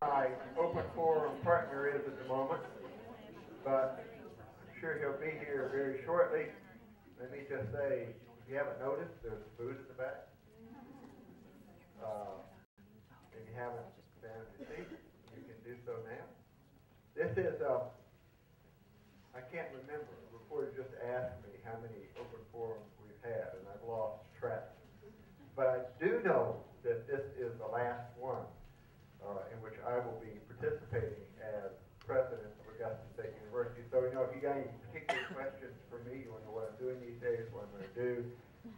my open forum partner is at the moment, but I'm sure he'll be here very shortly. Let me just say, if you haven't noticed, there's food in the back. If you haven't found your seat, you can do so now. This is, I can't remember. The reporter just asked me how many open forums we've had, and I've lost track. But I do know that this is the last one in which I will be participating as president of Augusta State University. So, you know, if you got any particular questions for me, you want to know what I'm doing these days, what I'm going to do,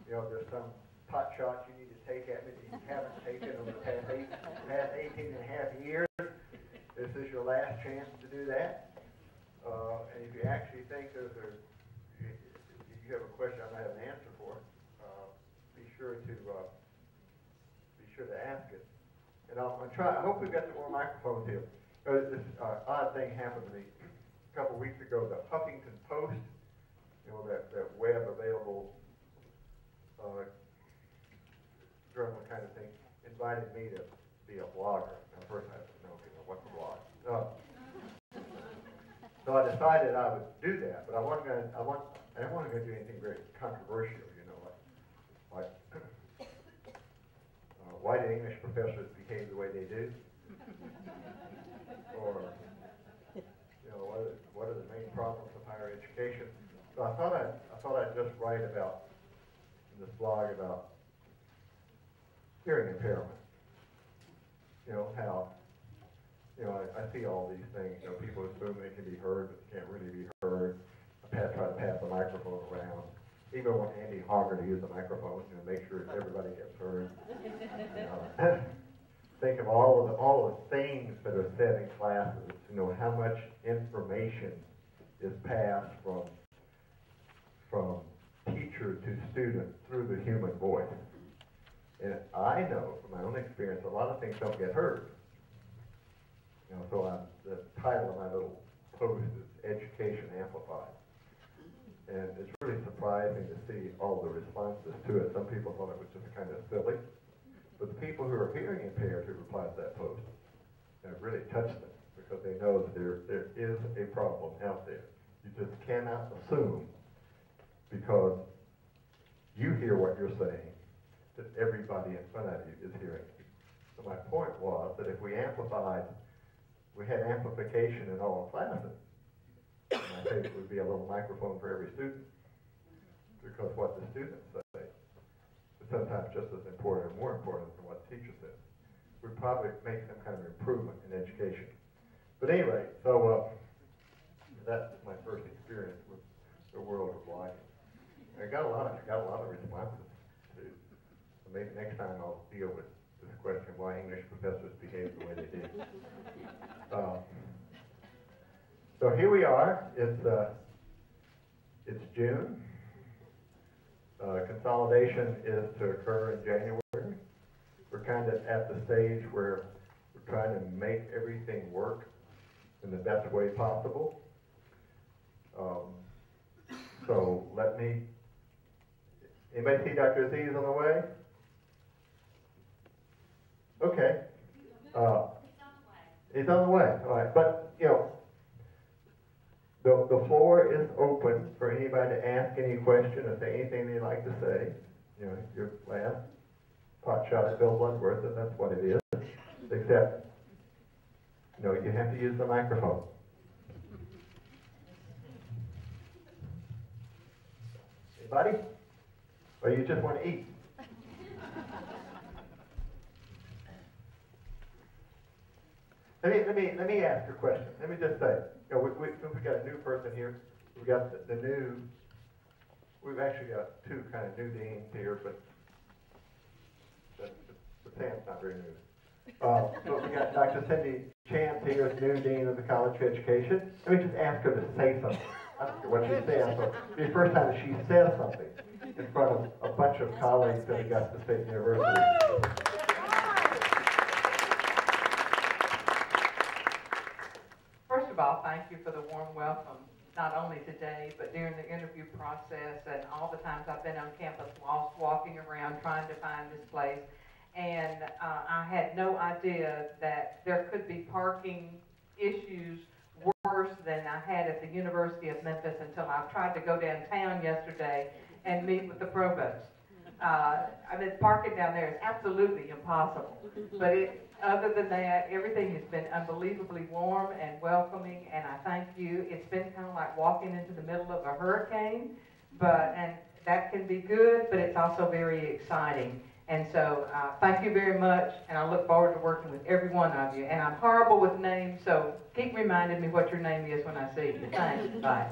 you know, there's some pot shots you need to take at me that you haven't taken over the past 18 and a half years. This is your last chance to do that. And if you actually think if you have a question I might have an answer for, be sure to ask it. And I'll try. I hope we've got some more microphones here. This odd thing happened to me a couple weeks ago. The Huffington Post, you know, that web available journal kind of thing, invited me to be a blogger. Now, first I didn't know what's a blog. So I decided I would do that, but I wasn't going to do anything very controversial, you know, like why do English professors behave the way they do, or you know, what are the main problems of higher education. So I thought I'd just write about in this blog about hearing impairment. You know how. You know, I see all these things. You know, people assume they can be heard, but they can't really be heard. I try to pass the microphone around. Even when Andy Hogger used the microphone, you know, make sure everybody gets heard. Think of all the things that are said in classes. You know, how much information is passed from teacher to student through the human voice. And I know from my own experience, a lot of things don't get heard. You know, so the title of my little post is Education Amplified. And it's really surprising to see all the responses to it. Some people thought it was just kind of silly. But the people who are hearing impaired who replied to that post, it really touched them because they know that there is a problem out there. You just cannot assume because you hear what you're saying that everybody in front of you is hearing. So my point was that if we had amplification in all classes, and I think it would be a little microphone for every student, because what the students say is sometimes just as important or more important than what the teacher says. Would probably make some kind of improvement in education. But anyway, so that's my first experience with the world of blogging. I got a lot of responses too. So maybe next time I'll deal with this question: why English professors behave the way they do. So here we are. It's June. Consolidation is to occur in January. We're kind of at the stage where we're trying to make everything work in the best way possible. So let me. Anybody see Dr. Azziz on the way? Okay. He's on the way. All right. But, you know, the floor is open for anybody to ask any question or say anything they'd like to say. You know, your last pot shot at Bill Bloodworth, and that's what it is. Except, you know, you have to use the microphone. Anybody? Or you just want to eat? Let me ask a question. Let me just say, you know, since we got a new person here, we got the new. We've actually got two kind of new deans here, but Sam's not very new. So we got Dr. Cindy Chance here as new dean of the College of Education. Let me just ask her to say something. I don't care what she says, but it's the first time that she says something in front of a bunch of colleagues at Augusta State University. First of all, thank you for the warm welcome, not only today, but during the interview process and all the times I've been on campus walking around trying to find this place. and I had no idea that there could be parking issues worse than I had at the University of Memphis until I tried to go downtown yesterday and meet with the provost. I mean, parking down there is absolutely impossible. But other than that, everything has been unbelievably warm and welcoming, and I thank you. It's been kind of like walking into the middle of a hurricane, and that can be good, but it's also very exciting. And so thank you very much, and I look forward to working with every one of you. And I'm horrible with names, so keep reminding me what your name is when I see you. Thanks. Bye.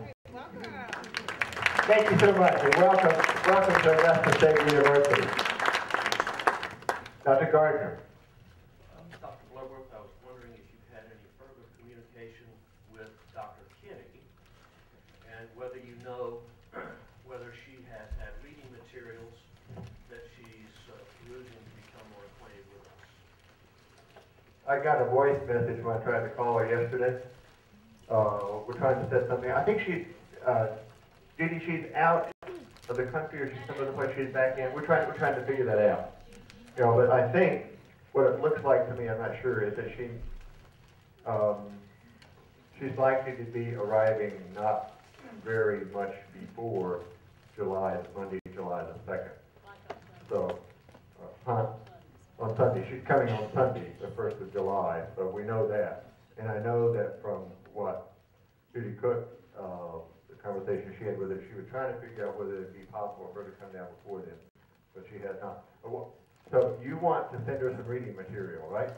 Thank you so much, and welcome to Augusta State University. Dr. Gardner. Dr. Bloodworth, I was wondering if you've had any further communication with Dr. Kinney, and whether you know whether she has had reading materials that she's using to become more acquainted with us. I got a voice message when I tried to call her yesterday. We're trying to set something. I think Judy, she's out of the country, or she's some other place. She's back in. We're trying to figure that out. You know, but I think what it looks like to me, I'm not sure, is that she's likely to be arriving not very much before Monday, July the 2nd. So, on Sunday. She's coming on Sunday, the 1st of July, so we know that. And I know that from what Judy Cook, the conversation she had with her, she was trying to figure out whether it'd be possible for her to come down before then, but she has not. So you want to send her some reading material, right?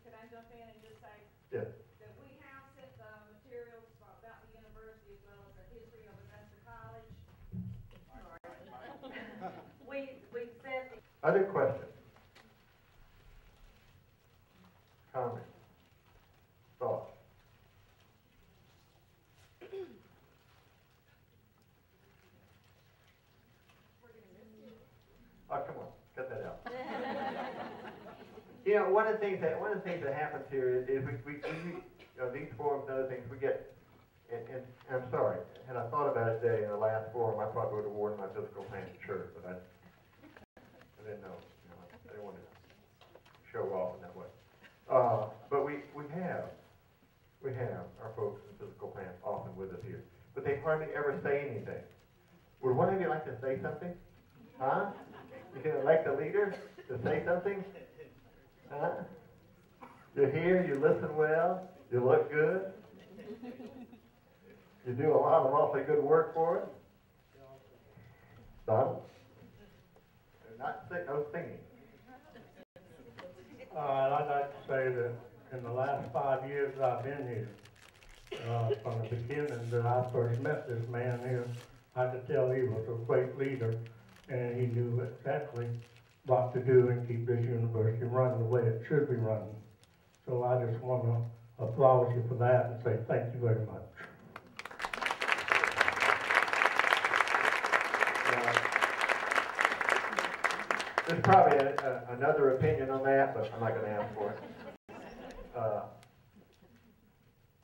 Can I jump in and just say Yes. that we have sent the materials about the university as well as the history of Augusta College. We sent the Other questions? Comments? Thoughts? Oh, come on, cut that out. You know, one of the things that happens here is we you know, these forums and other things we get, and I'm sorry, had I thought about it today in the last forum, I probably would have worn my physical pants shirt, but I didn't know. You know, I didn't want to show off in that way. But we have our folks in physical pants often with us here, but they hardly ever say anything. Would one of you like to say something? Huh? You can elect a leader to say something? Huh? You're here, you listen well, you look good, you do a lot of awfully good work for us. Donald? No singing. I'd like to say that in the last 5 years that I've been here, from the beginning that I first met this man here, I could tell he was a great leader, and he knew exactly what to do and keep this university running the way it should be running. So I just want to applaud you for that and say thank you very much. There's probably another opinion on that, but I'm not going to ask for it.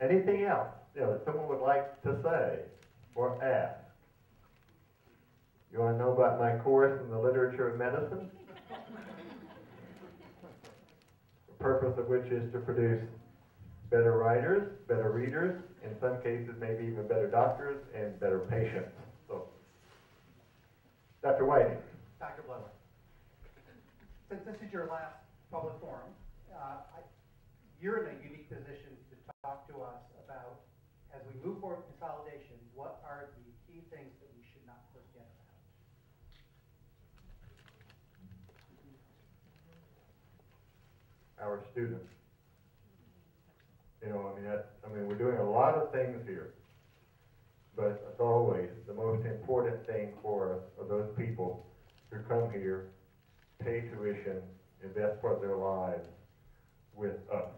Anything else, you know, that someone would like to say or ask? You want to know about my course in the literature of medicine? The purpose of which is to produce better writers, better readers, in some cases maybe even better doctors and better patients. So, Dr. Whiting. Dr. Bloodworth, since this is your last public forum, you're in a unique position to talk to us about, as we move forward with consolidation, what are the key things that we should not forget about? Our students. You know, I mean, we're doing a lot of things here, but as always, the most important thing for us are those people who come here, pay tuition, invest part of their lives with us.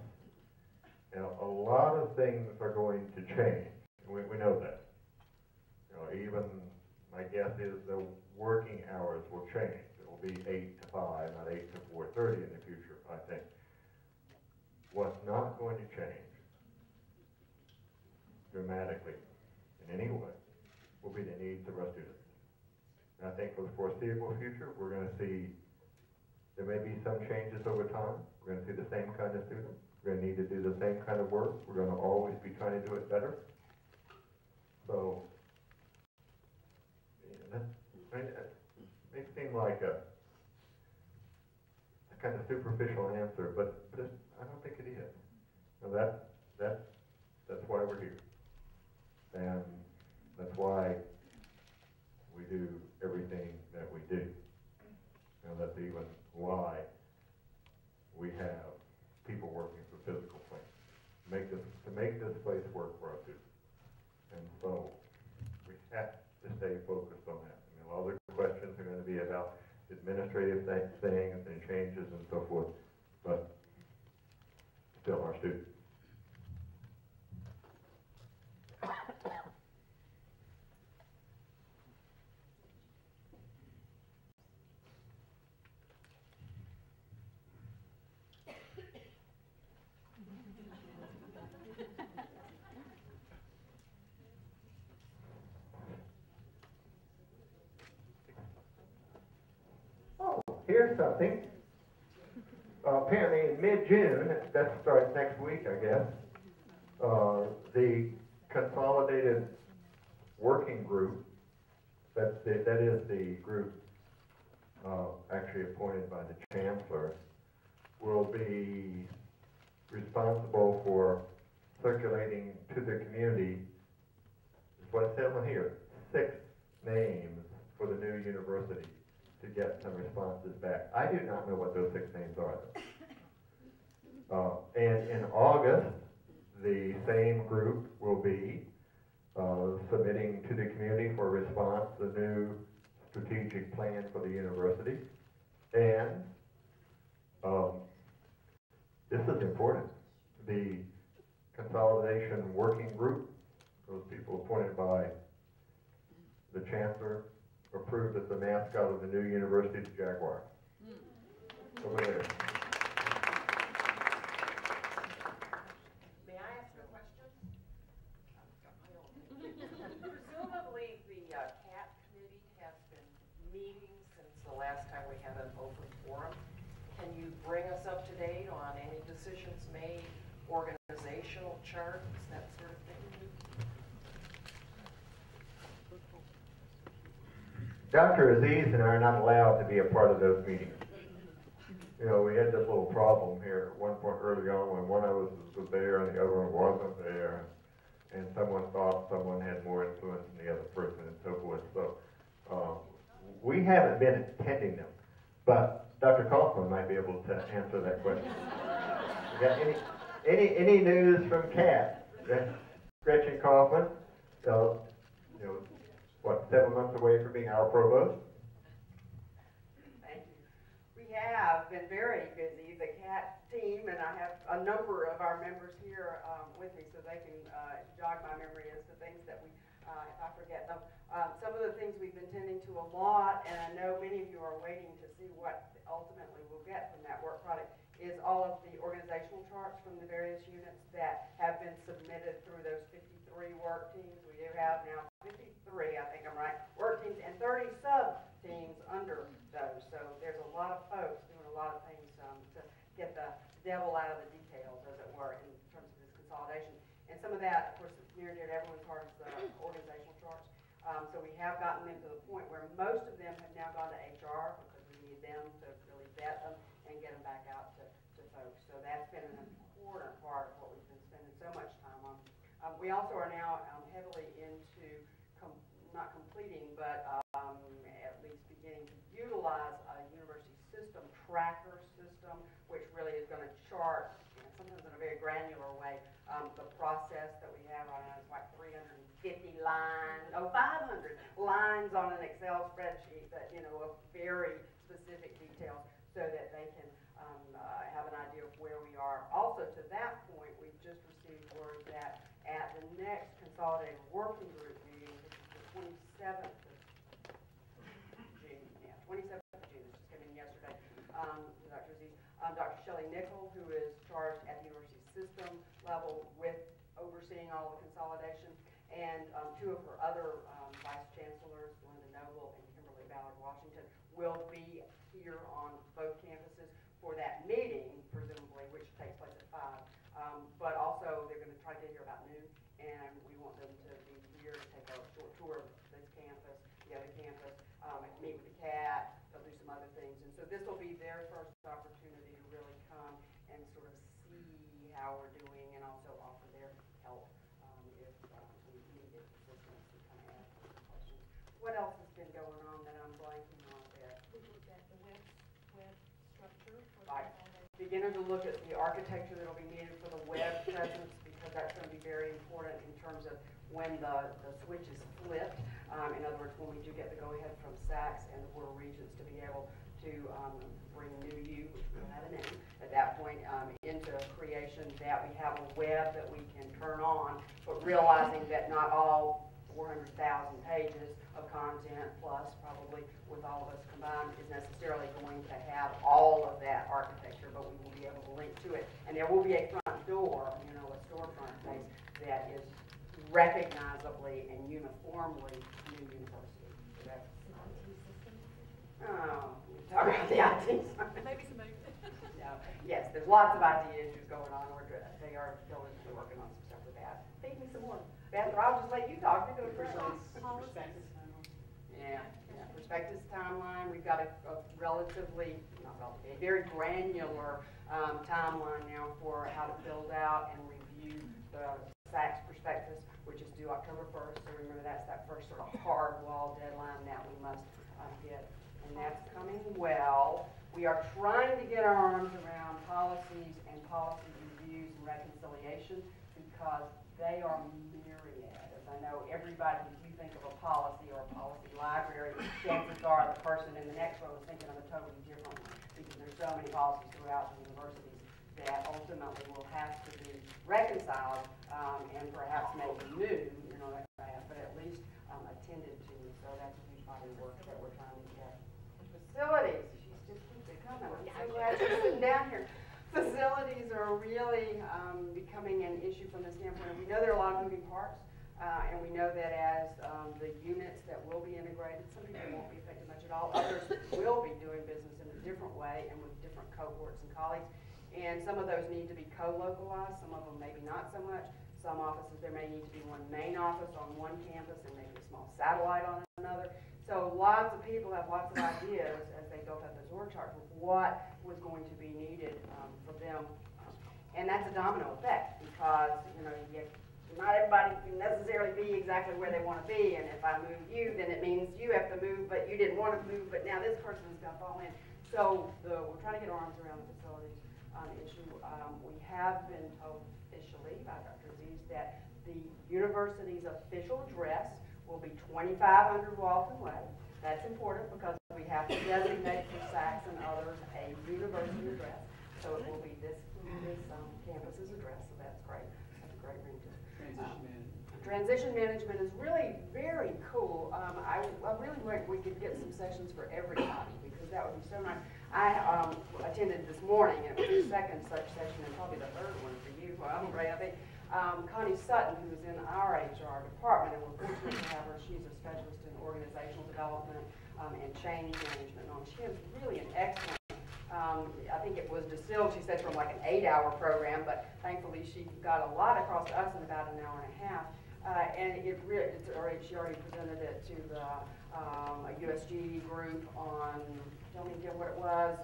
Now, a lot of things are going to change. We know that. You know, even my guess is the working hours will change. It will be 8 to 5, not 8 to 4:30 in the future, I think. What's not going to change dramatically in any way will be the needs of our students. And I think for the foreseeable future, we're going to see, there may be some changes over time. We're going to see the same kind of students. We're going to need to do the same kind of work. We're going to always be trying to do it better. So, yeah, that may seem like a kind of superficial answer, but I don't think it is. Now that's why we're here. And that's why we do everything that we do. And that's even why we have people working for physical plants to make this place work for our students. And so we have to stay focused on that. I mean, all the questions are going to be about administrative things and changes and so forth, but still our students. Here's something. Apparently in mid-June, that starts next week, I guess, the Consolidated Working Group, that is the group actually appointed by the Chancellor, will be responsible for circulating to the community, is what it says on here, 6 names for the new university, to get some responses back. I do not know what those 6 names are, though. And in August, the same group will be submitting to the community for response the new strategic plan for the university. And this is important. The Consolidation Working Group, those people appointed by the Chancellor, approved as the mascot of the new university, the Jaguar. Over there. May I ask a question? Presumably the CAT committee has been meeting since the last time we had an open forum. Can you bring us up to date on any decisions made, organizational charts, that sort of thing? Dr. Azziz and I are not allowed to be a part of those meetings. You know, we had this little problem here at one point early on when one of us was there and the other one wasn't there, and someone thought someone had more influence than the other person and so forth. So we haven't been attending them, but Dr. Kaufman might be able to answer that question. You got any news from CAT? Gretchen Kaufman, so, you know, what, 7 months away from being our provost? Thank you. We have been very busy, the CAT team, and I have a number of our members here with me so they can jog my memory as to things that we, if I forget them. Some of the things we've been tending to a lot, and I know many of you are waiting to see what ultimately we'll get from that work product, is all of the organizational charts from the various units that have been submitted through those 53 work teams. We do have now 53, I think I'm right, work teams, and 30 sub-teams under those. So there's a lot of folks doing a lot of things to get the devil out of the details, as it were, in terms of this consolidation. And some of that, of course, is near and dear to everyone's heart, is the organizational charts. So we have gotten them to the point where most of them have now gone to HR because we need them to really vet them and get them back out to folks. So that's been an important part of what we've been spending so much time on. We also are now heavily into, not completing, but at least beginning to utilize a university system tracker system, which really is going to chart, sometimes in a very granular way, the process that we have right now. It's like 350 lines, 500 lines on an Excel spreadsheet that, you know, of very specific details so that they can have an idea of where we are. Also, to that point, we've just received word that at the next Consolidated Working Group meeting, which is the 27th of June, 27th of June, this just came in yesterday, Dr. Azziz, Dr. Shelley Nichol, who is charged at the university system level with overseeing all the consolidation, and 2 of her other vice chancellors, Linda Noble and Kimberly here on both campuses for that meeting, presumably, which takes place at 5. But also, they're going to try to get here about noon, and we want them to be here to take a short tour of this campus, the other campus, meet with the CAT, they'll do some other things. And so this will be their first opportunity to really come and sort of see how we're doing and also offer their help if we needed assistance to kind of ask some questions. What else has been going on that I'm blanking on there? We looked at the web structure for Right. the foundation. Beginning to look at the architecture that will be needed for the web presence, because that's going to be very important in terms of when the switch is flipped. In other words, when we do get the go-ahead from SACS and the Board of Regents to be able to bring New U, which will have a name at that point, into creation, that we have a web that we can turn on, but realizing that not all 400,000 pages of content, plus probably with all of us combined, is necessarily going to have all of that architecture, but we will be able to link to it. And there will be a front door, you know, a storefront face that is recognizably and uniformly New University. So that's, we talk about the IT side. Maybe some movement. No. Yes, there's lots of IT issues going on. They are diligently working on some stuff with that. Feed me some more. Beth, or I'll just let you talk. You're going to Yeah, prospectus timeline. We've got a relatively, not relatively, a very granular timeline now for how to build out and review the SACS prospectus, which is due October 1st. So remember, that's that first sort of hard wall deadline that we must hit. And that's coming well. We are trying to get our arms around policies and policy reviews and reconciliation, because they are myriad. As I know, everybody, if you think of a policy or a policy library, chances are the person in the next row is thinking of a totally different one, because there's so many policies throughout the universities that ultimately will have to be reconciled and perhaps maybe new, you know, but at least attended to. So that's a huge body of work that we're trying to get. Facilities, she's just keeps coming. I'm so glad you're sitting down here. Facilities are really becoming an issue from the standpoint. We know there are a lot of moving parts, and we know that as the units that will be integrated, some people won't be affected much at all. Others will be doing business in a different way and with different cohorts and colleagues. And some of those need to be co-localized, some of them maybe not so much. Some offices, there may need to be one main office on one campus and maybe a small satellite on another. So lots of people have lots of ideas as they built up those org charts with what was going to be needed for them. And that's a domino effect, because, you know, not everybody can necessarily be exactly where they want to be. And if I move you, then it means you have to move, but you didn't want to move, but now this person's going to fall in. So we're trying to get our arms around the facilities issue. We have been told officially by Dr. Azziz that the university's official address will be 2500 Walton Way. That's important because we have to designate for SACS and others a university address. So it will be this campus's address, so that's great. That's a great reason. Transition management is really very cool. I really wish we could get some sessions for everybody, because that would be so nice. I attended this morning, and it was the second such session, and probably the third one for you, Ray, I think. Connie Sutton, who is in our HR department, and we're fortunate to have her. She's a specialist in organizational development and change management. She has really an excellent, I think it was distilled, she said, from like an 8-hour program, but thankfully she got a lot across to us in about an hour and a half. And she already presented it to the a USG group on, tell me again what it was,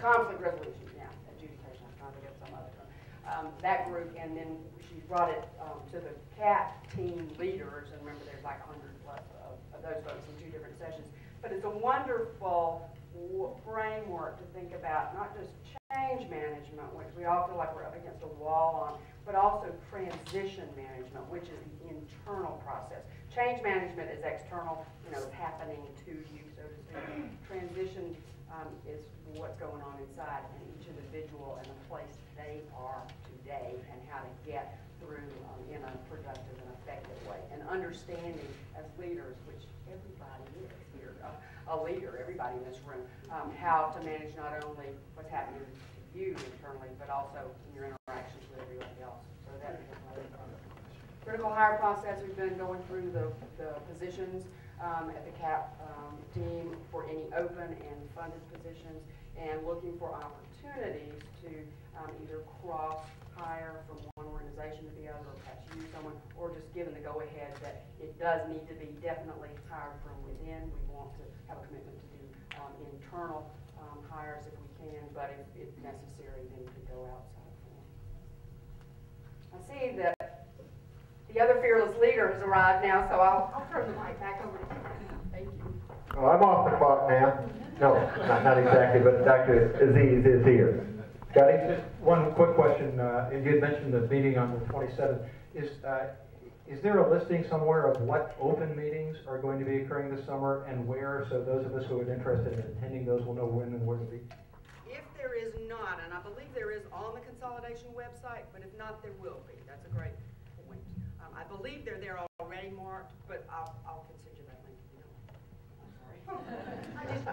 conflict resolution, yeah, adjudication, I'm trying to get some other term. That group, and then she brought it to the CAT team leaders, and remember there's like 100 plus of those folks in 2 different sessions. But it's a wonderful framework to think about, not just change management, which we all feel like we're up against a wall on, but also transition management, which is the internal process. Change management is external, you know, it's happening to you, so to speak. Transition is what's going on inside, and each individual and the place they are today, and how to get through in a productive and effective way. And understanding as leaders, which everybody is here, a leader, everybody in this room, how to manage not only what's happening to you internally, but also in your interactions with everybody else. So that's critical hire process. We've been going through the positions. at the CAP team for any open and funded positions, and looking for opportunities to either cross-hire from one organization to the other, or perhaps use someone, or just given the go-ahead that it does need to be definitely hired from within. We want to have a commitment to do internal hires if we can, but if necessary, then we could go outside for them. I see that the other fearless leader has arrived now, so I'll turn the mic back over to you. Thank you. Oh, I'm off the clock now. No, not exactly, but Dr. Azziz is here. Scotty? Just one quick question. You had mentioned the meeting on the 27th. Is there a listing somewhere of what open meetings are going to be occurring this summer and where, so those of us who are interested in attending those will know when and where to be? If there is not, and I believe there is on the Consolidation website, but if not, there will be. That's a great point. I believe they're there already marked, but I'll send you that link if you don't. I'm sorry. I just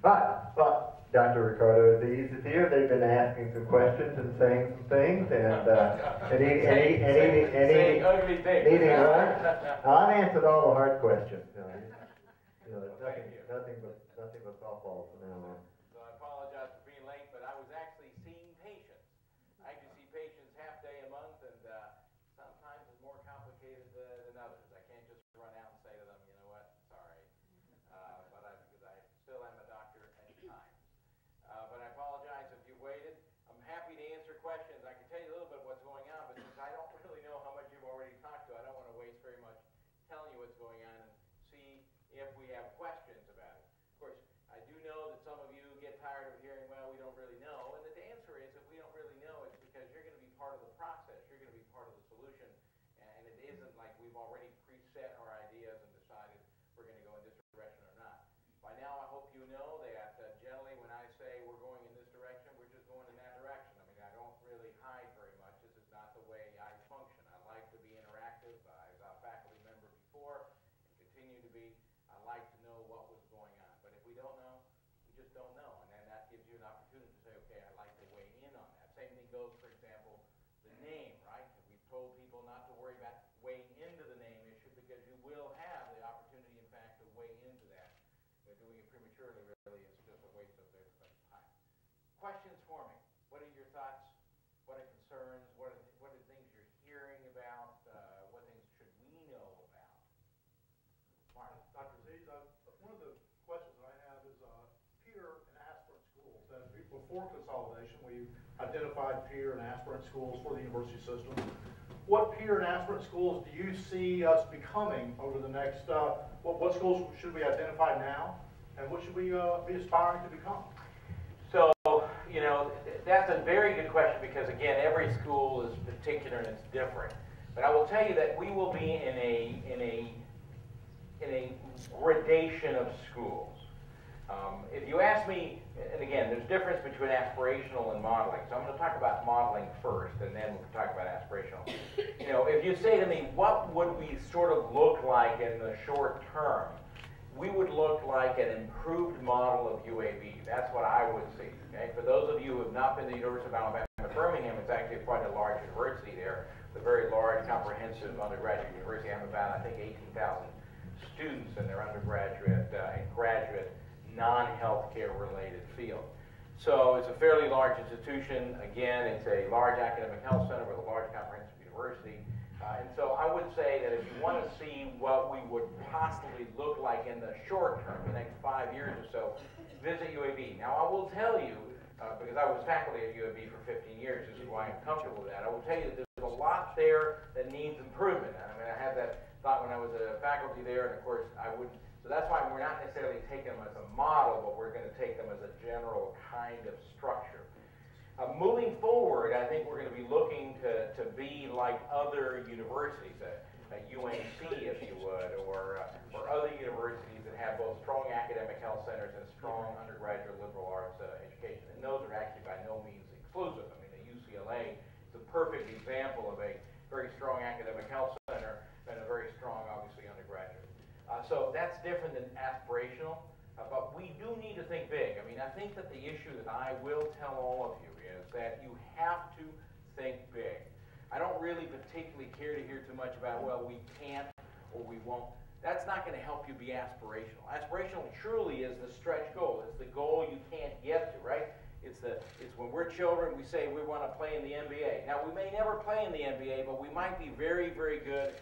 Well, Dr. Ricardo Azziz is here. They've been asking some questions and saying some things, and saying ugly things. Needing right? I've answered all the hard questions. Nothing but softballs from now on. So I apologize for being late, but I was actually seeing patients. I can see patients half day a month, and sometimes it's more complicated than others. I can't just run out and say to them, you know what, sorry. Because I still am a doctor at times. But I apologize if you waited. I'm happy to answer questions. I can tell you a little bit what's going on, but since I don't really know how much you've already talked to, I don't want to waste very much telling you what's going on and see if we have questions about it. Of course, I do know that some of you get tired of hearing, well, we don't really know. And the answer is, if we don't really know, it's because you're going to be part of the process. You're going to be part of the solution. And it isn't like we've already preset our ideas and decided we're going to go in this direction or not. By now, I hope you know that generally when I say we're going in this direction, we're just going in that direction. I mean, I don't really hide very much. This is not the way I function. I like to be interactive. I was a faculty member before and continue to be. I like to know what was going on. But if we don't know, we just don't know. And then that gives you an opportunity to say, okay, I'd like to weigh in on that. Same thing goes, for example, the name, right? We've told people not to worry about weighing into the name issue because you will have the opportunity, in fact, to weigh into that. But doing it prematurely really is just a waste of everybody's time. Questions for me? What are your thoughts? What are concerns? What are things you're hearing about? What things should we know about? Mark. Dr. Azziz, one of the questions that I have is peer and aspirant schools. That before consolidation, we identified peer and aspirant schools for the university system. What peer and aspirant schools do you see us becoming over the next, what schools should we identify now, and what should we be aspiring to become? So, you know, that's a very good question because, again, every school is particular and it's different. But I will tell you that we will be in a gradation of schools. If you ask me, and again, there's difference between aspirational and modeling. So I'm going to talk about modeling first, and then we'll talk about aspirational. You know, if you say to me, what would we sort of look like in the short term? We would look like an improved model of UAB. That's what I would see. Okay? For those of you who have not been to the University of Alabama at Birmingham, it's actually quite a large university there. It's a very large, comprehensive undergraduate university. I have about, I think, 18,000 students in their undergraduate and graduate non-healthcare related field. So it's a fairly large institution. Again, it's a large academic health center with a large comprehensive university. And so I would say that if you want to see what we would possibly look like in the short term, the next 5 years or so, visit UAB. Now I will tell you, because I was faculty at UAB for 15 years, this is why I'm comfortable with that, I will tell you that there's a lot there that needs improvement. I mean, I had that thought when I was a faculty there, and of course I wouldn't. So that's why we're not necessarily taking them as a model, but we're going to take them as a general kind of structure. Moving forward, I think we're going to be looking to be like other universities, UNC, if you would, or other universities that have both strong academic health centers and strong undergraduate liberal arts education. And those are actually by no means exclusive. I mean, the UCLA is a perfect example of a very strong academic health center and a very strong, obviously, undergraduate. So that's different than aspirational, but we do need to think big. I mean, I think that the issue that I will tell all of you is that you have to think big. I don't really particularly care to hear too much about, well, we can't or we won't. that's not going to help you be aspirational. Aspirational truly is the stretch goal. It's the goal you can't get to, right? It's when we're children, we say we want to play in the NBA. Now, we may never play in the NBA, but we might be very, very good,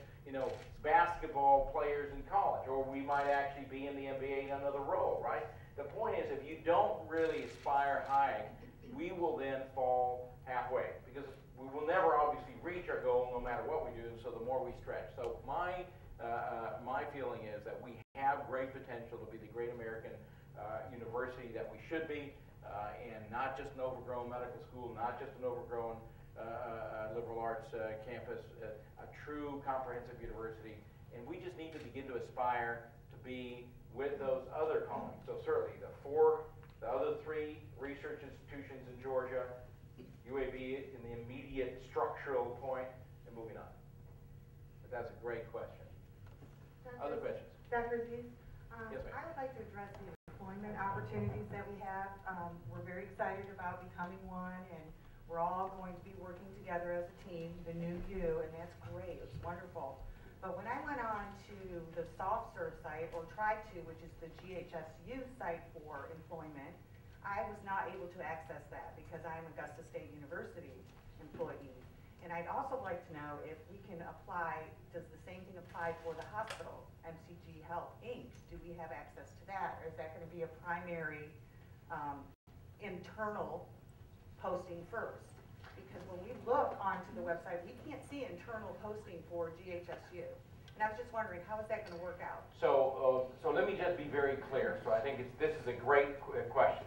basketball players in college, or we might actually be in the NBA in another role, right? The point is, if you don't really aspire high, we will then fall halfway, because we will never obviously reach our goal no matter what we do, so the more we stretch. So my feeling is that we have great potential to be the great American university that we should be, and not just an overgrown medical school, not just an overgrown liberal arts campus, a true comprehensive university. And we just need to begin to aspire to be with those other callings. So certainly the other three research institutions in Georgia, UAB in the immediate structural point, and moving on. But that's a great question. Other questions? Dr. Azziz, Yes, ma'am. I would like to address the employment opportunities that we have. We're very excited about becoming one, and we're all going to be working together as a team, the new you, and that's great. It's wonderful. But when I went on to the SoftServe site, or tried to, which is the GHSU site for employment, I was not able to access that because I'm Augusta State University employee. And I'd also like to know if we can apply, does the same thing apply for the hospital, MCG Health Inc.? Do we have access to that? Or is that going to be a primary internal posting first? Because when we look onto the website, we can't see internal posting for GHSU. And I was just wondering, how is that going to work out? So let me just be very clear. So I think this is a great question.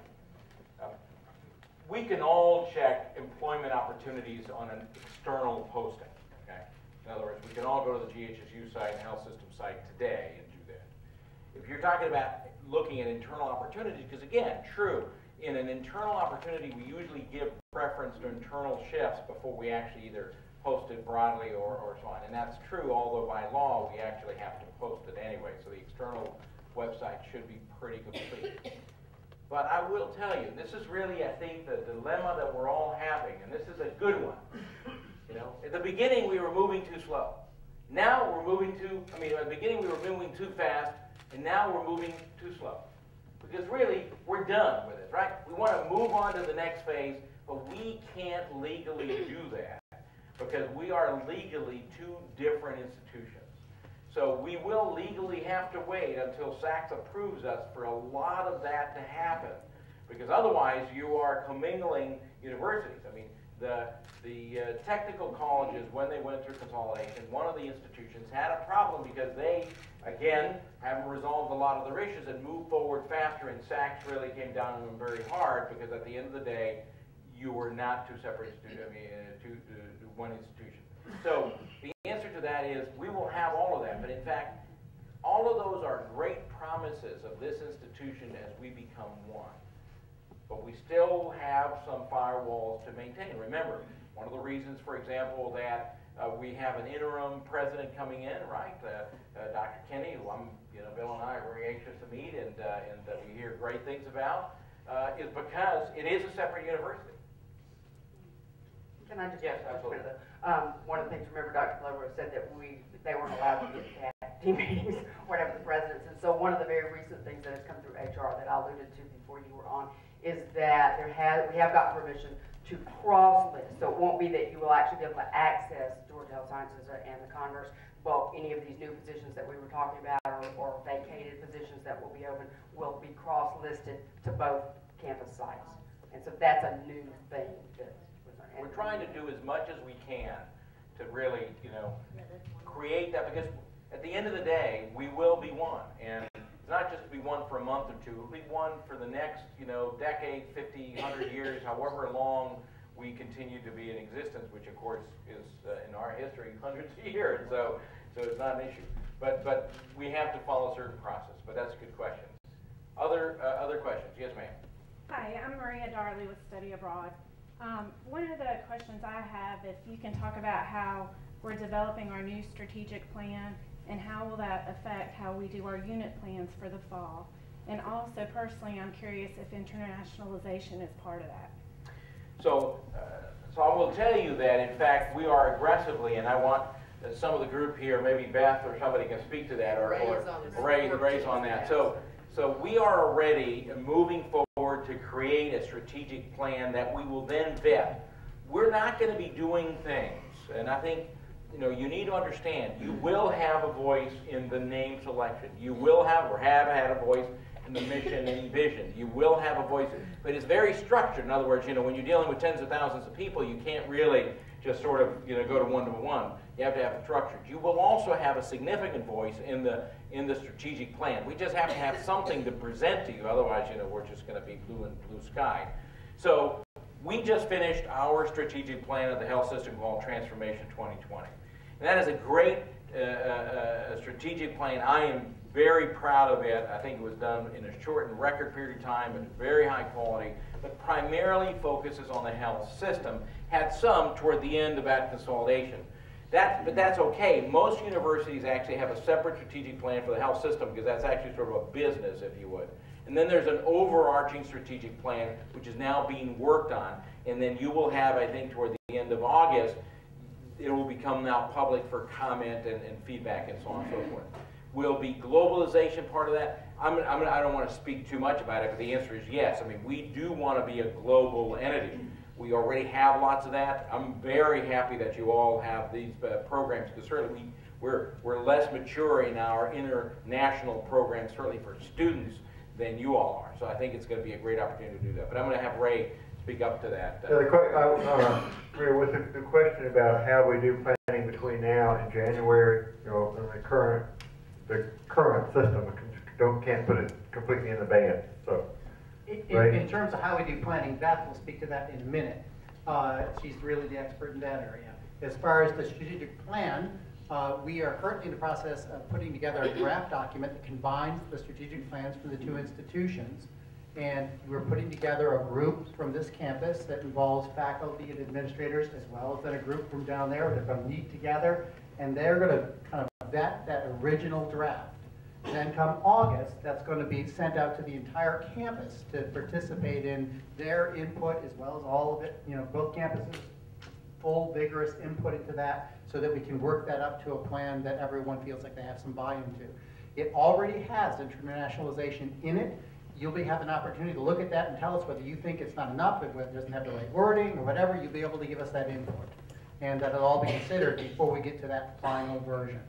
We can all check employment opportunities on an external posting, okay? In other words, we can all go to the GHSU site and health system site today and do that. If you're talking about looking at internal opportunities, because again, true, in an internal opportunity, we usually give preference to internal shifts before we actually either post it broadly or so on. And that's true, although by law, we actually have to post it anyway. So the external website should be pretty complete. But I will tell you, this is really, I think, the dilemma that we're all having, and this is a good one. At the beginning, we were moving too slow. Now we're moving at the beginning, we were moving too fast, and now we're moving too slow. Because really, we're done with it, right? We want to move on to the next phase, but we can't legally do that because we are legally two different institutions. So we will legally have to wait until SACS approves us for a lot of that to happen, because otherwise you are commingling universities. I mean, the technical colleges, when they went through consolidation, one of the institutions had a problem because they, again, haven't resolved a lot of their issues and moved forward faster, and SACS really came down on them very hard because at the end of the day, you were not two separate one institution. So the answer to that is we will have all of that, but in fact, all of those are great promises of this institution as we become one. But we still have some firewalls to maintain. Remember, one of the reasons, for example, that we have an interim president coming in, right? Dr. Kinney, who Bill and I are very anxious to meet, and we hear great things about, is because it is a separate university. Can I just? Yes, absolutely. One of the things, remember Dr. Bloodworth said that they weren't allowed to get CAT team meetings, whatever the president said. So one of the very recent things that has come through HR that I alluded to before you were on is that we have gotten permission to cross-list. So it won't be that you will actually be able to access Georgia Health Sciences and the Converse, but any of these new positions that we were talking about or vacated positions that will be open will be cross-listed to both campus sites. And so that's a new thing that we're trying to do as much as we can to really, create that, because at the end of the day, we will be one. And it's not just to be one for a month or two, we'll be one for the next, decade, 50, 100 years, however long we continue to be in existence, which of course is, in our history, hundreds of years. So it's not an issue. But we have to follow a certain process. But that's a good question. Other questions? Yes, ma'am. Hi, I'm Maria Darley with Study Abroad. One of the questions I have, if you can talk about how we're developing our new strategic plan and how will that affect how we do our unit plans for the fall. And also, personally, I'm curious if internationalization is part of that. So I will tell you that, in fact, we are aggressively, and I want some of the group here, maybe Beth or somebody can speak to that, or Ray's on that. So we are already moving forward to create a strategic plan that we will then vet. We're not going to be doing things, and I think you need to understand, you will have a voice in the name selection. You will have or have had a voice in the mission and vision. You will have a voice, but it's very structured. In other words, when you're dealing with tens of thousands of people, you can't really just sort of go to one-to-one. You have to have it structured. You will also have a significant voice in the strategic plan. We just have to have something to present to you. Otherwise, we're just going to be blue sky. So we just finished our strategic plan of the health system called Transformation 2020. And that is a great strategic plan. I am very proud of it. I think it was done in a shortened record period of time and very high quality, but primarily focuses on the health system. Had some toward the end about consolidation. But that's okay. Most universities actually have a separate strategic plan for the health system because that's actually sort of a business, if you would. And then there's an overarching strategic plan which is now being worked on. And then you will have, I think, toward the end of August, it will become now public for comment and feedback and so on and so forth. Will be globalization part of that? I don't want to speak too much about it, but the answer is yes. I mean, we do want to be a global entity. We already have lots of that. I'm very happy that you all have these programs, because certainly we're less mature in our international programs, certainly for students, than you all are. So I think it's going to be a great opportunity to do that. But I'm going to have Ray speak up to that. Ray, with the question about how we do planning between now and January, in the current system, can't put it completely in the band. So. In terms of how we do planning, Beth will speak to that in a minute. She's really the expert in that area. As far as the strategic plan, we are currently in the process of putting together a draft document that combines the strategic plans for the two institutions. And we're putting together a group from this campus that involves faculty and administrators, as well as then a group from down there that are going to meet together. And they're going to kind of vet that original draft. Then come August, that's going to be sent out to the entire campus to participate in their input, as well as all of it, both campuses, full vigorous input into that, so that we can work that up to a plan that everyone feels like they have some buy-in to. It already has internationalization in it. You'll have an opportunity to look at that and tell us whether you think it's not enough, whether it doesn't have the right wording or whatever. You'll be able to give us that input. And that'll all be considered before we get to that final version.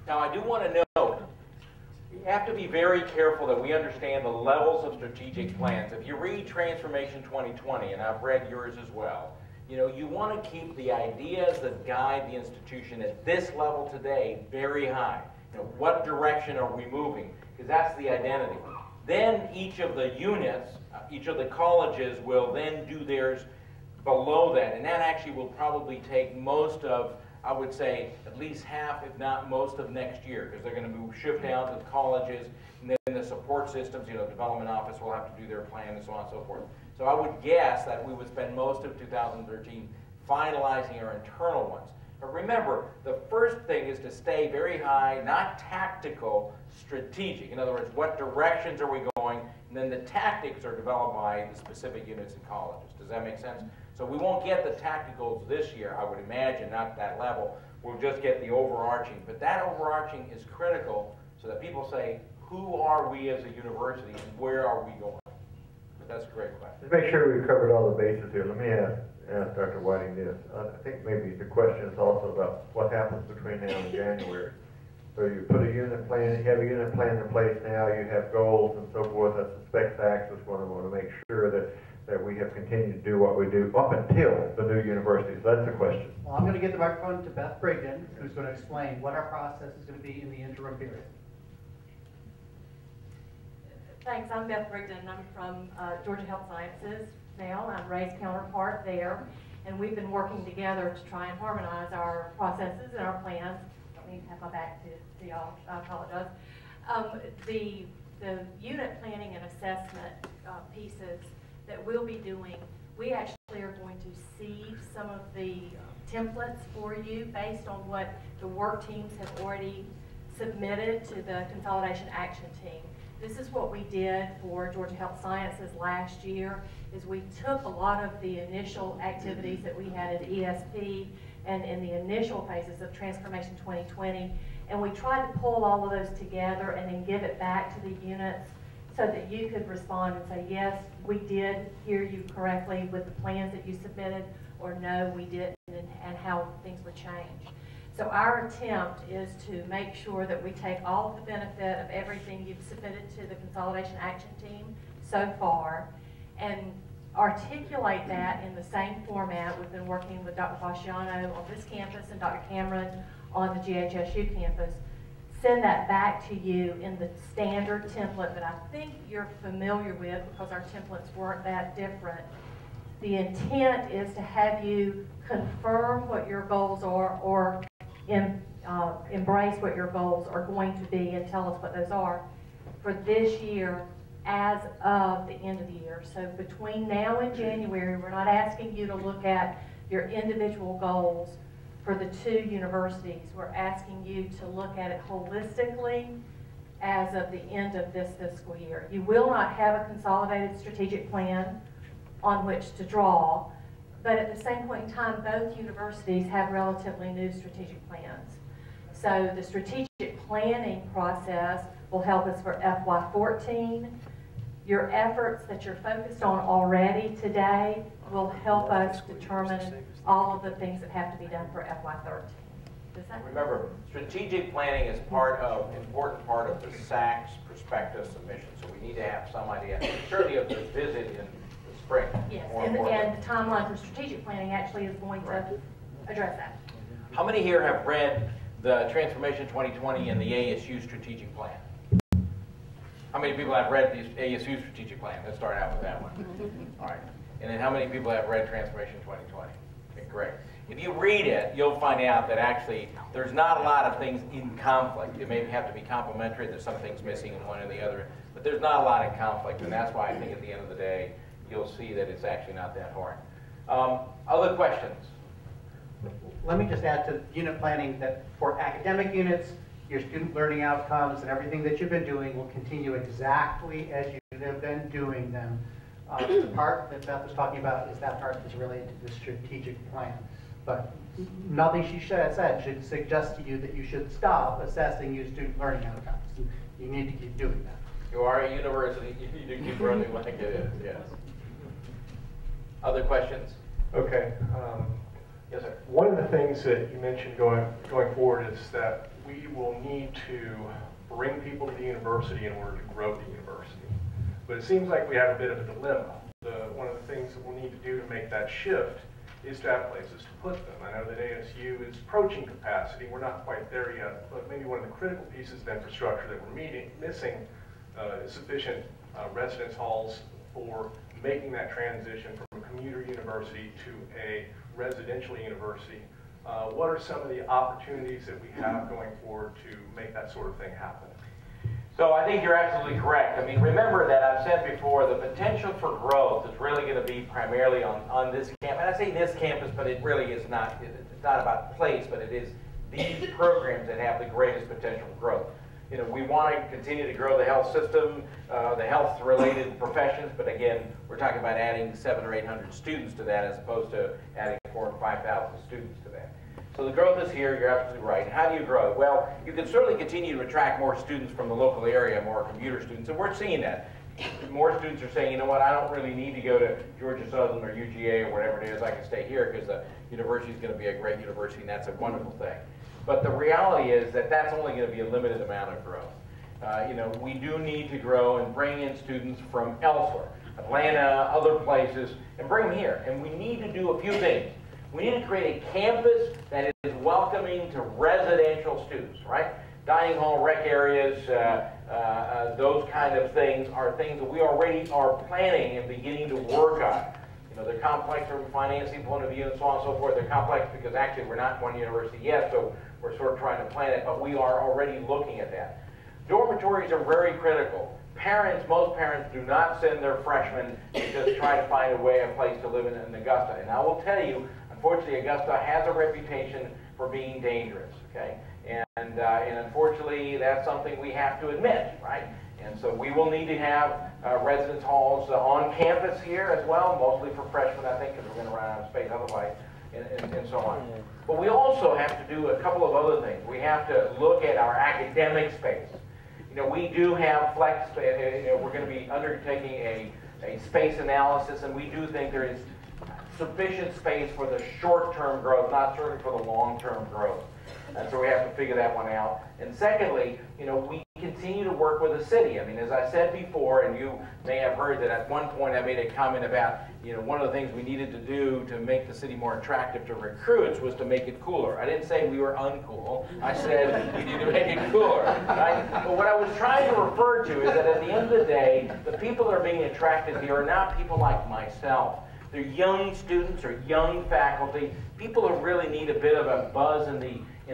Now, I do want to note, we have to be very careful that we understand the levels of strategic plans. If you read Transformation 2020, and I've read yours as well, you want to keep the ideas that guide the institution at this level today very high. What direction are we moving? Because that's the identity. Then each of the units, each of the colleges will then do theirs below that, and that actually will probably take most of, I would say, at least half, if not most of next year, because they're going to shift down to the colleges, and then the support systems, development office will have to do their plan and so on and so forth. So I would guess that we would spend most of 2013 finalizing our internal ones. But remember, the first thing is to stay very high, not tactical, strategic. In other words, what directions are we going? And then the tactics are developed by the specific units and colleges. Does that make sense? So we won't get the tacticals this year, I would imagine, not at that level. We'll just get the overarching. But that overarching is critical so that people say, who are we as a university and where are we going? But that's a great question. Let's make sure we've covered all the bases here. Let me ask Dr. Whiting this. I think maybe the question is also about what happens between now and January. So you put a unit plan, you have a unit plan in place now, you have goals and so forth. I suspect FACS is going to want to make sure that we have continued to do what we do up until the new university. So that's the question. Well, I'm going to give the microphone to Beth Brigden, who's going to explain what our process is going to be in the interim period. Thanks. I'm Beth Brigden. I'm from Georgia Health Sciences now. I'm Ray's counterpart there. And we've been working together to try and harmonize our processes and our plans. Let me have my back to y'all. I apologize. The unit planning and assessment pieces that we'll be doing, we actually are going to seed some of the templates for you based on what the work teams have already submitted to the Consolidation Action Team. This is what we did for Georgia Health Sciences last year, is we took a lot of the initial activities that we had at ESP and in the initial phases of Transformation 2020. And we tried to pull all of those together and then give it back to the units so that you could respond and say, yes, we did hear you correctly with the plans that you submitted, or no, we didn't, and how things would change. So our attempt is to make sure that we take all of the benefit of everything you've submitted to the Consolidation Action Team so far and articulate that in the same format. We've been working with Dr. Fasciano on this campus and Dr. Cameron on the GHSU campus. Send that back to you in the standard template that I think you're familiar with because our templates weren't that different. The intent is to have you confirm what your goals are or embrace what your goals are going to be and tell us what those are for this year as of the end of the year. So between now and January, we're not asking you to look at your individual goals for the two universities. We're asking you to look at it holistically as of the end of this fiscal year. You will not have a consolidated strategic plan on which to draw, but at the same point in time, both universities have relatively new strategic plans. So the strategic planning process will help us for FY14. Your efforts that you're focused on already today will help us determine all of the things that have to be done for FY13. Does that Remember, strategic planning is important part of the SAC's prospectus submission. So we need to have some idea, certainly of the visit in the spring. Yes, and the timeline for strategic planning actually is going to address that. How many here have read the Transformation 2020 and the ASU strategic plan? How many people have read the ASU strategic plan? Let's start out with that one. All right. And then how many people have read Transformation 2020? Okay, great. If you read it, you'll find out that actually there's not a lot of things in conflict. It may have to be complementary. There's some things missing in one or the other. But there's not a lot in conflict. And that's why I think at the end of the day, you'll see that it's actually not that hard. Other questions? Let me just add to unit planning that for academic units, your student learning outcomes and everything that you've been doing will continue exactly as you have been doing them. The part that Beth was talking about is that part that's related to the strategic plan. But nothing she said should suggest to you that you should stop assessing your student learning outcomes. You need to keep doing that. You are a university. You need to keep running like it is, yes. Other questions? Okay. Yes, sir. One of the things that you mentioned going forward is that we will need to bring people to the university in order to grow the university. But it seems like we have a bit of a dilemma. One of the things that we'll need to do to make that shift is to have places to put them. I know that ASU is approaching capacity. We're not quite there yet, but maybe one of the critical pieces of infrastructure that we're missing is sufficient residence halls for making that transition from a commuter university to a residential university. What are some of the opportunities that we have going forward to make that sort of thing happen? So I think you're absolutely correct. I mean, remember that I've said before, the potential for growth is really going to be primarily on this campus. And I say this campus, but it really is not. It's not about place, but it is these programs that have the greatest potential for growth. You know, we want to continue to grow the health system, the health-related professions, but again, we're talking about adding 700 or 800 students to that as opposed to adding 4,000 or 5,000 students to that. So the growth is here, you're absolutely right. How do you grow it? Well, you can certainly continue to attract more students from the local area, more commuter students, and we're seeing that. More students are saying, you know what, I don't really need to go to Georgia Southern or UGA or whatever it is, I can stay here because the university is going to be a great university, and that's a wonderful thing. But the reality is that that's only going to be a limited amount of growth. You know, we do need to grow and bring in students from elsewhere, Atlanta, other places, and bring them here. And we need to do a few things. We need to create a campus that is welcoming to residential students, right? Dining hall, rec areas, those kind of things are things that we already are planning and beginning to work on. You know, they're complex from a financing point of view and so on and so forth. They're complex because actually we're not one university yet, so we're sort of trying to plan it, but we are already looking at that. Dormitories are very critical. Parents, most parents do not send their freshmen to just try to find a place to live in Augusta. And I will tell you, unfortunately, Augusta has a reputation for being dangerous, okay? And unfortunately, that's something we have to admit, right? And so we will need to have residence halls on campus here as well, mostly for freshmen, I think, because we're going to run out of space otherwise. and so on. But we also have to do a couple of other things. We have to look at our academic space. You know, we do have flex, you know, we're going to be undertaking a space analysis, and we do think there is sufficient space for the short-term growth, not certainly for the long-term growth. And so we have to figure that one out. And secondly, you know, we continue to work with the city. I mean, as I said before, and you may have heard that at one point I made a comment about, you know, one of the things we needed to do to make the city more attractive to recruits was to make it cooler. I didn't say we were uncool. I said we need to make it cooler. Right? But what I was trying to refer to is that at the end of the day, the people that are being attracted here are not people like myself. They're young students or young faculty, people who really need a bit of a buzz in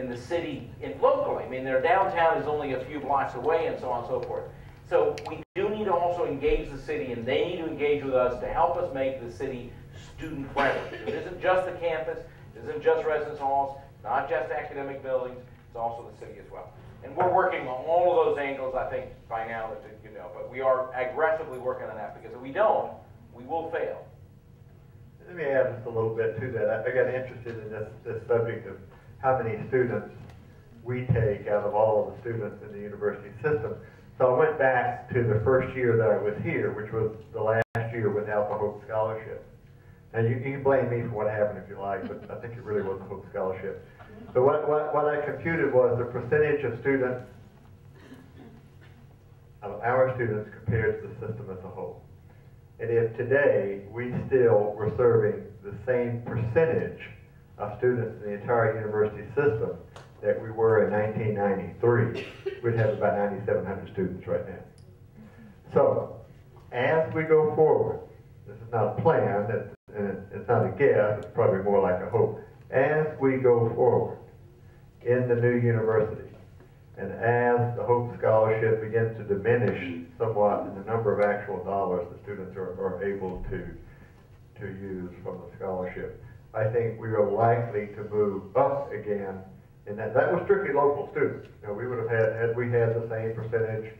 the city locally. I mean, their downtown is only a few blocks away and so on and so forth. So we do need to also engage the city, and they need to engage with us to help us make the city student friendly. It isn't just the campus, it isn't just residence halls, not just academic buildings, it's also the city as well. And we're working on all of those angles, I think, by now, that you know, but we are aggressively working on that, because if we don't, we will fail. Let me add just a little bit to that. I got interested in this subject of how many students we take out of all of the students in the university system. So I went back to the first year that I was here, which was the last year without the Hope Scholarship. And you can blame me for what happened if you like, but I think it really was the Hope Scholarship. So what I computed was the percentage of students, of our students compared to the system as a whole. And if today we still were serving the same percentage of students in the entire university system that we were in 1993, we'd have about 9,700 students right now. So, as we go forward, this is not a plan, it's not a guess, it's probably more like a hope. As we go forward in the new university, and as the Hope Scholarship begins to diminish somewhat in the number of actual dollars the students are able to use from the scholarship, I think we are likely to move up again. And that was strictly local students. You know, we would have had we had the same percentage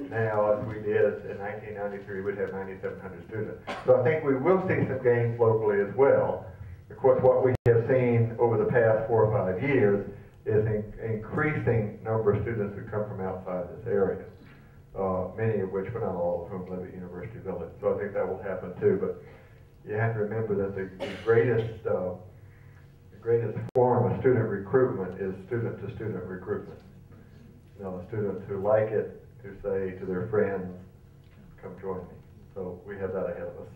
now as we did in 1993, we'd have 9,700 students. So I think we will see some gains locally as well. Of course, what we have seen over the past 4 or 5 years is an increasing number of students who come from outside this area, many of which, but not all of whom, live at University Village. So I think that will happen too. But you have to remember that the greatest form of student recruitment is student-to-student recruitment. You know, the students who like it, who say to their friends, "Come join me." So we have that ahead of us.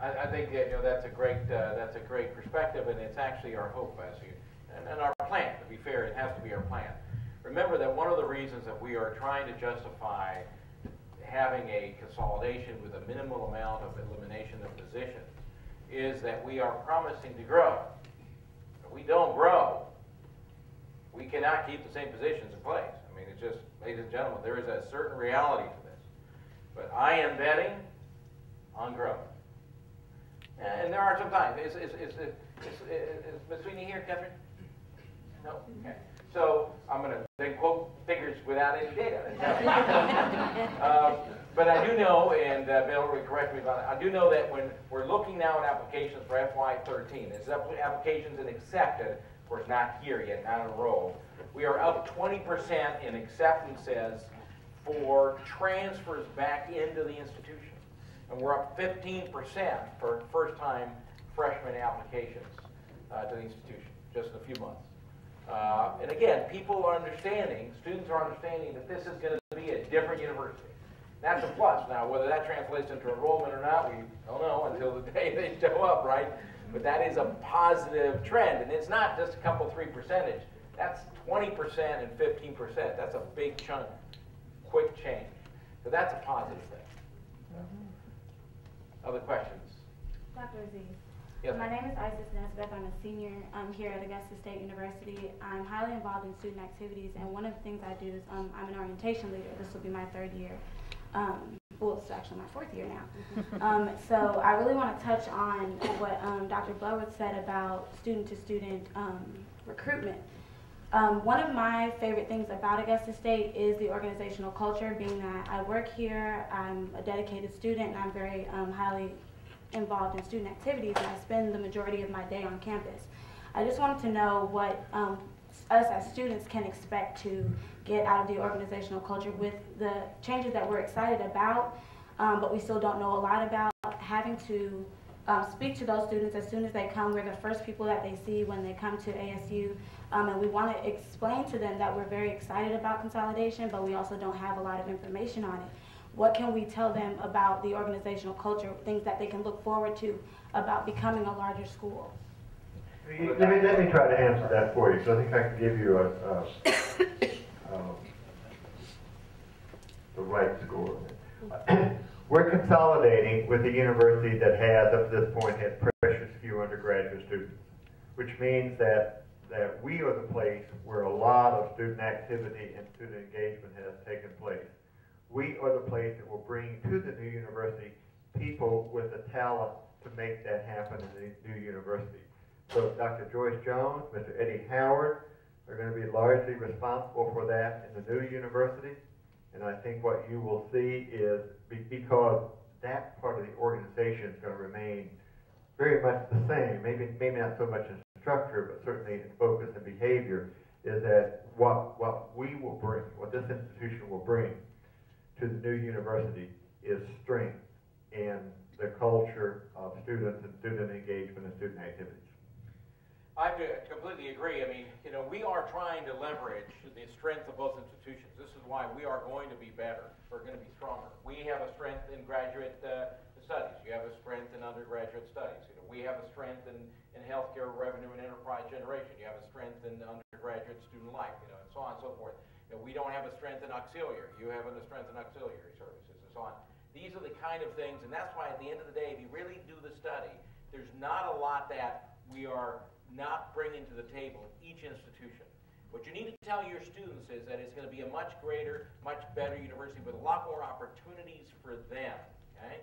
I think that, you know, that's a great perspective, and it's actually our hope, as you, and our plan. To be fair, it has to be our plan. Remember that one of the reasons that we are trying to justify having a consolidation with a minimal amount of elimination of positions is that we are promising to grow. If we don't grow, we cannot keep the same positions in place. I mean, it's just, ladies and gentlemen, there is a certain reality to this. But I am betting on growth. And there are some times. Is Ms. Sweeney here, Catherine? No? Okay. So I'm going to then quote figures without any data. But I do know, and Bill will correct me about it, I do know that when we're looking now at applications for FY13, it's applications and accepted, of course not here yet, not enrolled, we are up 20% in acceptances for transfers back into the institution. And we're up 15% for first-time freshman applications to the institution, just in a few months. And again, people are understanding, students are understanding that this is going to be a different university. That's a plus. Now, whether that translates into enrollment or not, we don't know until the day they show up, right? But that is a positive trend. And it's not just a couple, 3%. That's 20% and 15%. That's a big chunk, quick change. So that's a positive thing. Other questions? Dr. Azziz. Yes. My name is Azziz Nesbeth. I'm a senior here at Augusta State University. I'm highly involved in student activities, and one of the things I do is I'm an orientation leader. This will be my 3rd year. Well, it's actually my 4th year now. So I really want to touch on what Dr. Bloodworth said about student-to-student recruitment. One of my favorite things about Augusta State is the organizational culture, being that I work here, I'm a dedicated student, and I'm very highly involved in student activities, and I spend the majority of my day on campus. I just wanted to know what us as students can expect to get out of the organizational culture with the changes that we're excited about, but we still don't know a lot about. Having to speak to those students as soon as they come. We're the first people that they see when they come to ASU, and we want to explain to them that we're very excited about consolidation, but we also don't have a lot of information on it. What can we tell them about the organizational culture, things that they can look forward to about becoming a larger school? Let me try to answer that for you, because I think I can give you the right score. We're consolidating with a university that has, up to this point, had precious few undergraduate students, which means that we are the place where a lot of student activity and student engagement has taken place. We are the place that will bring to the new university people with the talent to make that happen in the new university. So Dr. Joyce Jones, Mr. Eddie Howard are going to be largely responsible for that in the new university. And I think what you will see is, because that part of the organization is going to remain very much the same, maybe not so much in structure, but certainly in focus and behavior, is that what we will bring, what this institution will bring to the new university is strength in the culture of students and student engagement and student activities. I completely agree. I mean, you know, we are trying to leverage the strength of both institutions. This is why we are going to be better. We're going to be stronger. We have a strength in graduate studies. You have a strength in undergraduate studies. You know, we have a strength in healthcare revenue and enterprise generation. You have a strength in undergraduate student life, you know, and so on and so forth. You know, we don't have a strength in auxiliary. You have a strength in auxiliary services and so on. These are the kind of things, and that's why at the end of the day, if you really do the study, there's not a lot that we are not bringing to the table in each institution. What you need to tell your students is that it's going to be a much greater, much better university with a lot more opportunities for them, okay?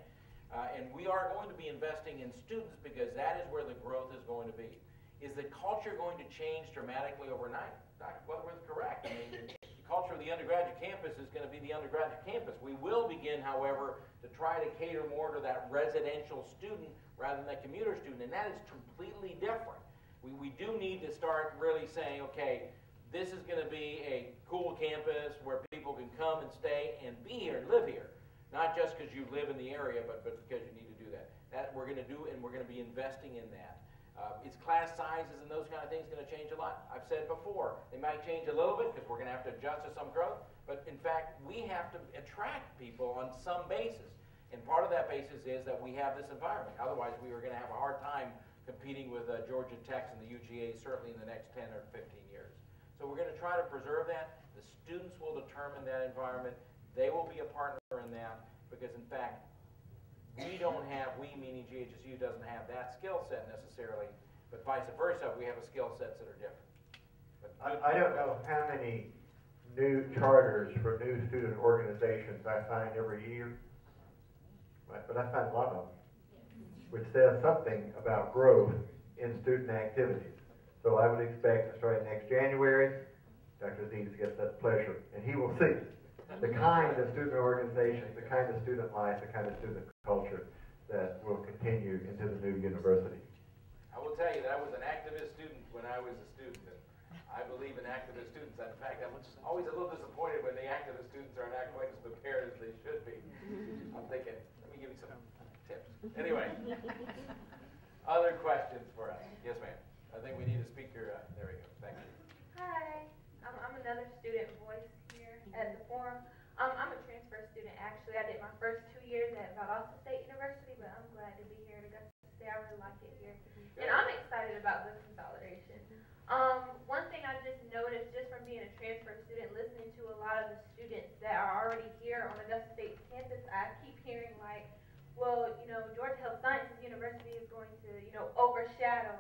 And we are going to be investing in students because that is where the growth is going to be. Is the culture going to change dramatically overnight? Dr. Bloodworth is correct. I mean, the culture of the undergraduate campus is going to be the undergraduate campus. We will begin, however, to try to cater more to that residential student rather than that commuter student, and that is completely different. We do need to start really saying, okay, this is going to be a cool campus where people can come and stay and be here and live here. Not just because you live in the area, but because you need to do that. That we're going to do, and we're going to be investing in that. Is class sizes and those kind of things going to change a lot? I've said before, they might change a little bit because we're going to have to adjust to some growth, but in fact, we have to attract people on some basis. And part of that basis is that we have this environment. Otherwise, we are going to have a hard time competing with Georgia Tech and the UGA certainly in the next 10 or 15 years. So we're going to try to preserve that. The students will determine that environment. They will be a partner in that because, in fact, we meaning GHSU doesn't have that skill set necessarily, but vice versa, we have skill sets that are different. I don't know how many new charters for new student organizations I find every year, but I find a lot of them, which says something about growth in student activities. So I would expect, starting next January, Dr. Azziz gets that pleasure, and he will see the kind of student organizations, the kind of student life, the kind of student culture that will continue into the new university. I will tell you that I was an activist student when I was a student, and I believe in activist students. And in fact, I'm always a little disappointed when the activist students are not quite as prepared as they should be. I'm thinking, let me give you some tips. Anyway, other questions for us? Yes, ma'am. I think we need a speaker. There we go. Thank you. Hi, I'm another student voice here at the forum. I'm a transfer student, actually. I did my first 2 years at Valdosta State University, but I'm glad to be here at Augusta State. I really like it here. And I'm excited about the consolidation. One thing I just noticed just from being a transfer student, listening to a lot of the students that are already here on Augusta State's campus, I keep hearing like, well, you know, Georgia Health Sciences University is going to, you know, overshadow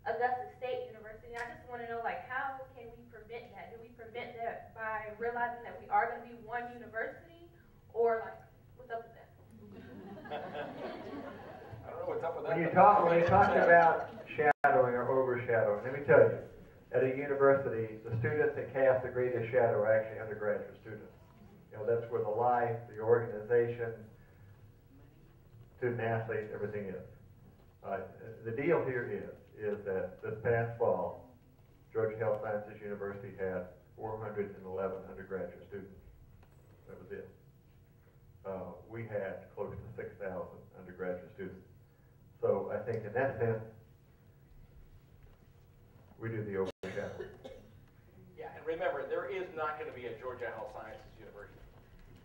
Augusta State University. I just want to know, like, how can we prevent that? Do we prevent that by realizing that we are going to be one university, or like, what's up with that? I don't know what's up with that. When you talk about shadowing or overshadowing, let me tell you, at a university, the students that cast the greatest shadow are actually undergraduate students. You know, that's where the life, the organization, student athletes, everything is. The deal here is that this past fall, Georgia Health Sciences University had 411 undergraduate students. That was it. We had close to 6,000 undergraduate students. So I think in that sense, we do the overshadowing. Yeah, and remember, there is not going to be a Georgia Health Sciences University.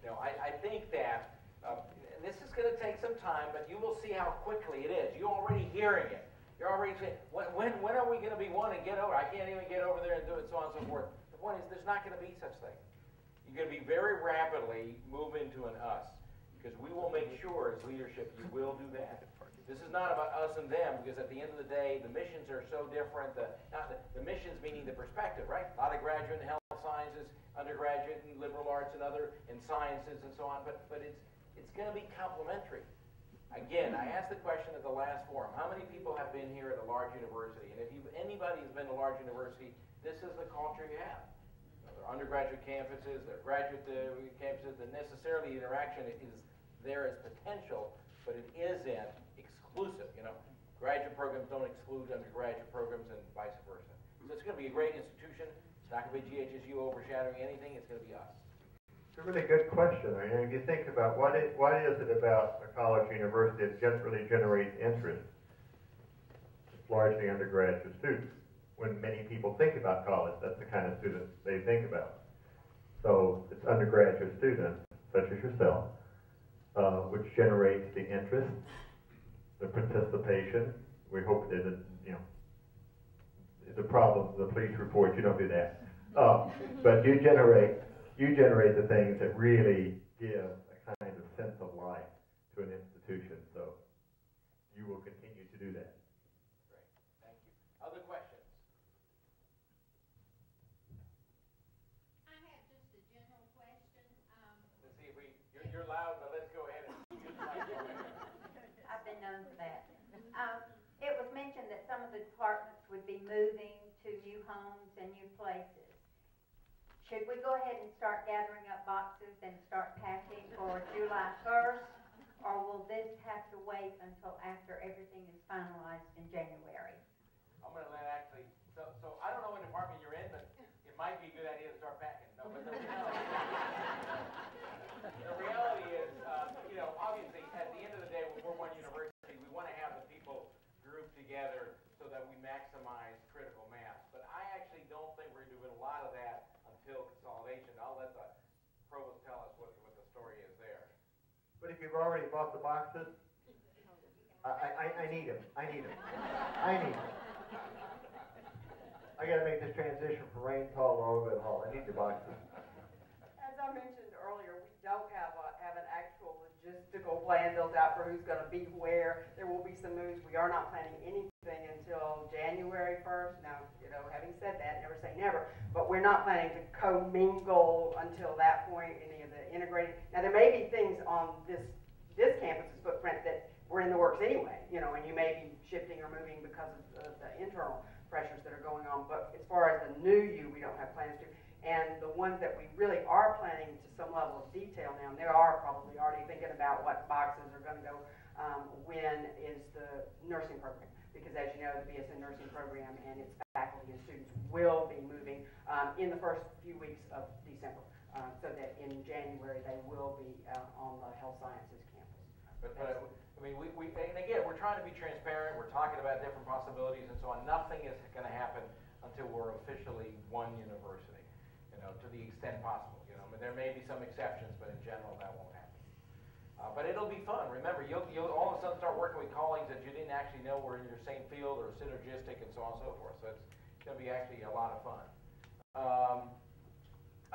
Now, I think that, and this is going to take some time, but you will see how quickly it is. You're already hearing it. You're already saying, when are we going to be one and get over? I can't even get over there and do it, so on and so forth. The point is, there's not going to be such thing. You're going to be very rapidly move into an us, because we will make sure as leadership you will do that. This is not about us and them, because at the end of the day, the missions are so different. The missions meaning the perspective, right? A lot of graduate in health sciences, undergraduate in liberal arts and other in sciences and so on, but it's going to be complementary. Again, I asked the question at the last forum, how many people have been here at a large university? And if anybody has been to a large university, this is the culture you have. There are undergraduate campuses, there are graduate campuses, and necessarily interaction is there as potential, but it isn't exclusive. Graduate programs don't exclude undergraduate programs and vice versa. So it's going to be a great institution. It's not going to be GHSU overshadowing anything. It's going to be us. It's a really good question. I mean, if you think about what is it about a college or university that just really generates interest? It's largely undergraduate students. When many people think about college, that's the kind of students they think about. So it's undergraduate students, such as yourself, which generates the interest, the participation. We hope that the problem, the police report, you don't do that. But you generate the things that really give a kind of sense of life to an institution. So you will continue to do that. Great, thank you. Other questions? I have just a general question. Let's see if you're loud, but let's go ahead and use the microphone. I've been known for that. It was mentioned that some of the departments would be moving to new homes and new places. Should we go ahead and start gathering up boxes and start packing for July 1st? Or will this have to wait until after everything is finalized in January? I'm going to let actually, so I don't know what department you're in, but it might be a good idea to start packing. No, but the reality is, obviously, at the end of the day, when we're one university, we want to have the people grouped together so that we maximize critical mass. But I actually don't think we're doing a lot of that until consolidation. I'll let the provost tell us what the story is there. But if you've already bought the boxes, I need them. I need them. I need them. I got to make this transition from Rains Hall to Overhead Hall. I need the boxes. As I mentioned earlier, we don't have an actual logistical plan built out for who's going to be where. There will be some moves. We are not planning anything until January 1st. Now, having said that, never say never, but we're not planning to commingle until that point, any of the integrating. Now, there may be things on this campus's footprint that were in the works anyway, and you may be shifting or moving because of the internal pressures that are going on, but as far as the new you, we don't have plans to. And the ones that we really are planning to some level of detail now, and they are probably already thinking about what boxes are going to go when, is the nursing program. Because as you know, the BSN nursing program and its faculty and students will be moving in the first few weeks of December. So that in January they will be on the health sciences campus. But I mean, and again, we're trying to be transparent. We're talking about different possibilities and so on. Nothing is going to happen until we're officially one university. To the extent possible, I mean, there may be some exceptions, but in general, that won't happen. But it'll be fun. Remember, you'll all of a sudden start working with colleagues that you didn't actually know were in your same field or synergistic and so on and so forth. So it's going to be actually a lot of fun.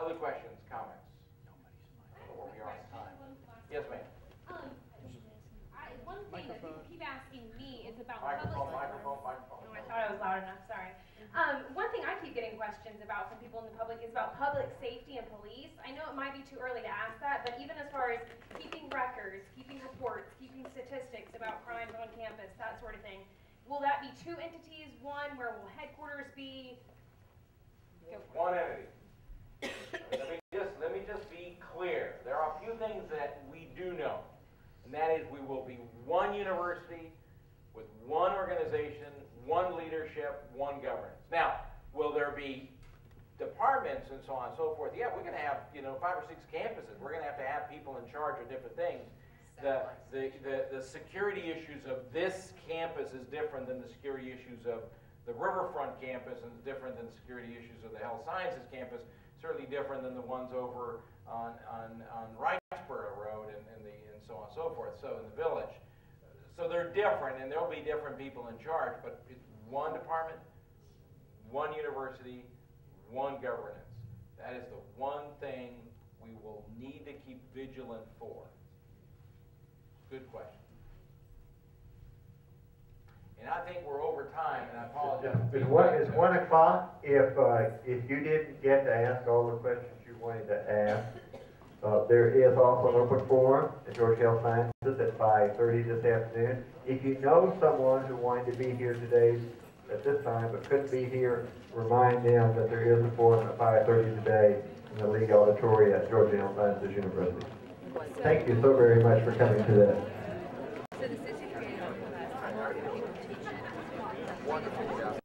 Other questions, comments? I don't know where we are on time. Yes, ma'am. One thing that people keep asking me is about microphone. Oh, I thought I was loud enough. Sorry. One thing I keep getting questions about from people in the public is about public safety and police. I know it might be too early to ask that, but even as far as keeping records, keeping reports, keeping statistics about crimes on campus, that sort of thing, will that be two entities? One, where will headquarters be? One entity. Let me just be clear. There are a few things that we do know. And that is, we will be one university with one organization, one leadership, one governance. Now, will there be departments and so on and so forth? Yeah, we're going to have, 5 or 6 campuses. We're going to have people in charge of different things. The security issues of this campus is different than the security issues of the Riverfront campus, and different than the security issues of the Health Sciences campus. Certainly different than the ones over on Wrightsboro Road and so on and so forth. So in the village. So they're different, and there'll be different people in charge, but it's one department, one university, one governance. That is the one thing we will need to keep vigilant for. Good question. And I think we're over time, and I apologize. It's 1 o'clock. If you didn't get to ask all the questions you wanted to ask, there is also an open forum at Georgia Health Sciences at 5:30 this afternoon. If you know someone who wanted to be here today at this time but couldn't be here, remind them that there is a forum at 5:30 today in the League Auditorium at Georgia Health Sciences University. Thank you so very much for coming to that. Wonderful job.